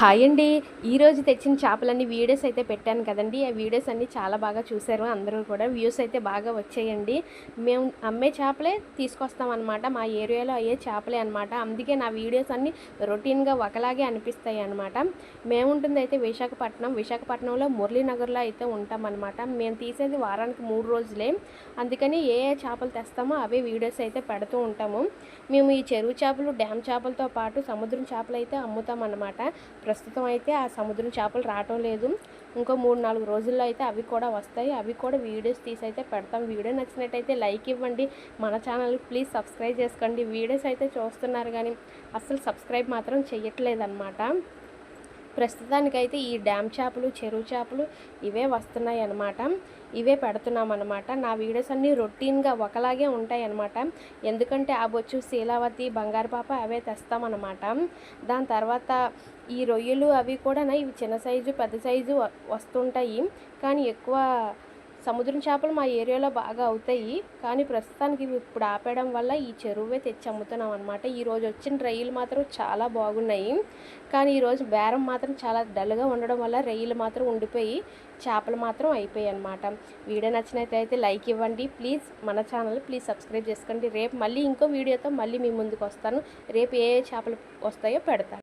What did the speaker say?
Hi అండి. ఈరోజు తెచ్చిన చేపలన్నీ వీడియోస్ అయితే పెట్టాను కదండీ! ఆ వీడియోస్ అన్నీ చాలా బాగా చూసారు అందరూ కూడా. వ్యూస్ అయితే బాగా వచ్చాయండి. మేము అమ్మే చేపలే తీసుకొస్తామనమాట. మా ఏరియాలో అయ్యే చేపలే అనమాట. అందుకే నా వీడియోస్ అన్నీ రొటీన్‌గా ఒకలాగే అనిపిస్తాయి అనమాట. మేముంటుందయితే విశాఖపట్నం. విశాఖపట్నంలో మురళీనగర్‌లో అయితే ఉంటామనమాట. మేము తీసేది వారానికి 3 రోజులే. అందుకని ఏ ఏ చేపలు తెస్తామో అవే వీడియోస్ అయితే పెడుతూ ఉంటాము. మేము ఈ చెరువు చేపలు, డ్యామ్ చేపలతో పాటు సముద్రం చేపలైతే అమ్ముతామన్నమాట. ప్రస్తుతం అయితే ఆ సముద్రం చేపలు రావటం లేదు. ఇంకో 3, 4 రోజుల్లో అయితే అవి కూడా వస్తాయి. అవి కూడా వీడియోస్ తీసి అయితే పెడతాం. వీడియో నచ్చినట్టయితే లైక్ ఇవ్వండి. మన ఛానల్‌కి ప్లీజ్ సబ్స్క్రైబ్ చేసుకోండి. వీడియోస్ అయితే చూస్తున్నారు కానీ అస్సలు సబ్స్క్రైబ్ మాత్రం చెయ్యట్లేదన్నమాట. ప్రస్తుతానికైతే ఈ డ్యామ్ చేపలు, చెరువు చేపలు ఇవే వస్తున్నాయి అన్నమాట. ఇవే పెడుతున్నామన్నమాట. నా వీడియోస్ అన్నీ రొటీన్‌గా ఒకలాగే ఉంటాయన్నమాట. ఎందుకంటే ఆ బొచ్చు, శీలావతి, బంగారు పాప అవే తెస్తామన్నమాట. దాని తర్వాత ఈ రొయ్యలు అవి కూడా ఇవి చిన్న సైజు, పెద్ద సైజు వస్తుంటాయి. కానీ ఎక్కువ సముద్రం చేపలు మా ఏరియాలో బాగా అవుతాయి. కానీ ప్రస్తుతానికి ఇవి ఇప్పుడు ఆపేయడం వల్ల ఈ చెరువే తెచ్చి అమ్ముతున్నాం అనమాట. ఈరోజు వచ్చిన రొయ్యలు మాత్రం చాలా బాగున్నాయి. కానీ ఈరోజు బేరం మాత్రం చాలా డల్గా ఉండడం వల్ల రొయ్యలు మాత్రం ఉండిపోయి చేపలు మాత్రం అయిపోయాయి అనమాట. వీడియో నచ్చినట్లయితే లైక్ ఇవ్వండి. ప్లీజ్ మన ఛానల్ ప్లీజ్ సబ్స్క్రైబ్ చేసుకోండి. రేపు మళ్ళీ ఇంకో వీడియోతో మళ్ళీ మీ ముందుకు వస్తాను. రేపు ఏ చేపలు వస్తాయో పెడతాను.